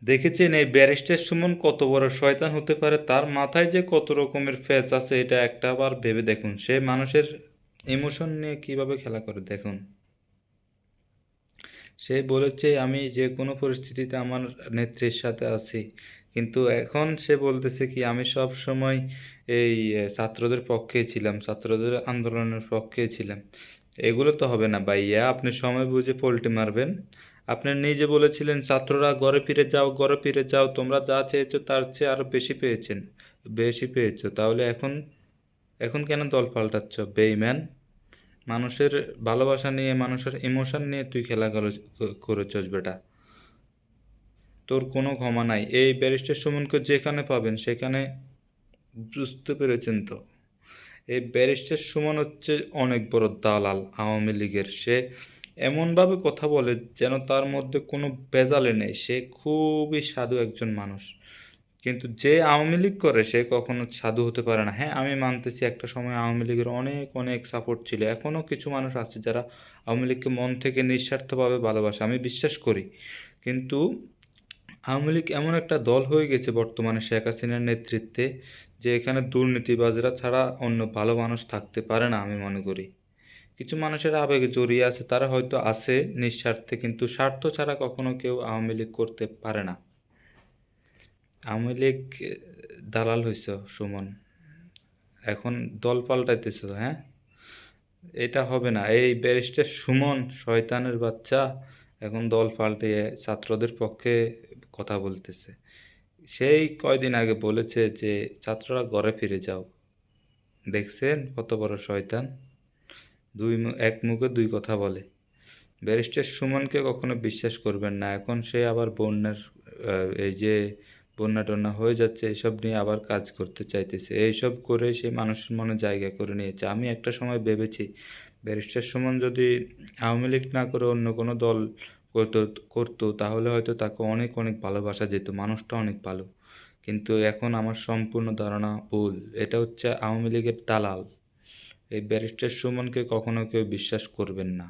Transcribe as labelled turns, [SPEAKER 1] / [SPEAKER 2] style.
[SPEAKER 1] দেখেছেন এই ব্যারিস্টার সুমন কত বড় শয়তান হতে পারে? তার মাথায় যে কত রকমের ফ্যাচ আছে এটা একটাবার ভেবে দেখুন। সে মানুষের ইমোশন নিয়ে কিভাবে খেলা করে দেখুন। সে বলেছে আমি যে কোনো পরিস্থিতিতে আমার নেত্রীর সাথে আছি, কিন্তু এখন সে বলতেছে কি আমি সব সময় এই ছাত্রদের পক্ষে ছিলাম, ছাত্রদের আন্দোলনের পক্ষে ছিলাম। এগুলো তো হবে না ভাইয়া, আপনি সময় বুঝে পোল্টি মারবেন। আপনি নিজে বলেছিলেন ছাত্ররা ঘরে ফিরে যাও, ঘরে ফিরে যাও, তোমরা যা চেয়েছো তার চেয়ে আরো বেশি পেয়েছেন, বেশি পেয়েছো, তাহলে এখন এখন কেন দল পাল্টাচ্ছ বেইম্যান? মানুষের ভালোবাসা নিয়ে, মানুষের ইমোশন নিয়ে তুই খেলা করেছস বেটা। তোর কোনো ক্ষমা নাই। এই ব্যারিস্টার সুমনকে যেখানে পাবেন সেখানে, বুঝতে পেরেছেন তো? এই ব্যারিস্টার সুমন হচ্ছে অনেক বড় দালাল আওয়ামী লীগের। সে এমনভাবে কথা বলে যেন তার মধ্যে কোনো ভেজালে নেই। সে খুবই সাধু একজন মানুষ, কিন্তু যে আওয়ামী লীগ করে সে কখনো সাধু হতে পারে না। হ্যাঁ, আমি মানতেছি একটা সময় আওয়ামী লীগের অনেক অনেক সাপোর্ট ছিল, এখনও কিছু মানুষ আছে যারা আওয়ামী লীগকে মন থেকে নিঃস্বার্থভাবে ভালোবাসে, আমি বিশ্বাস করি। কিন্তু আওয়ামী লীগ এমন একটা দল হয়ে গেছে বর্তমানে শেখ হাসিনার নেতৃত্বে, যে এখানে দুর্নীতিবাজরা ছাড়া অন্য ভালো মানুষ থাকতে পারে না আমি মনে করি। কিছু মানুষের আবেগে জড়িয়ে আছে, তারা হয়তো আছে নিঃস্বার্থে, কিন্তু স্বার্থ ছাড়া কখনো কেউ আওয়ামী লীগ করতে পারে না। আওয়ামী লীগ দালাল হইছ সুমন, এখন দল পাল্টাইতেছ, হ্যাঁ? এটা হবে না। এই ব্যারিস্টার সুমন শয়তানের বাচ্চা এখন দল পাল্টিয়ে ছাত্রদের পক্ষে কথা বলতেছে। সেই কয়দিন আগে বলেছে যে ছাত্ররা ঘরে ফিরে যাও। দেখছেন কত বড় শয়তান? এক মুখে দুই কথা বলে। ব্যারিস্টার সুমনকে কখনো বিশ্বাস করবেন না। এখন সে আবার বন্যার এই যে বন্যা টন্যা হয়ে যাচ্ছে এসব নিয়ে আবার কাজ করতে চাইতেছে। এইসব করে সে মানুষের মনে জায়গা করে নিয়েছে। আমি একটা সময় ভেবেছি ব্যারিস্টার সুমন যদি আওয়ামী লীগ না করে অন্য কোনো দল করতো করতো তাহলে হয়তো তাকে অনেক অনেক ভালোবাসা যেত, মানুষটা অনেক ভালো। কিন্তু এখন আমার সম্পূর্ণ ধারণা ভুল। এটা হচ্ছে আওয়ামী লীগের দালাল। এই ব্যারিস্টার সুমনকে কখনো কেউ বিশ্বাস করবেন না।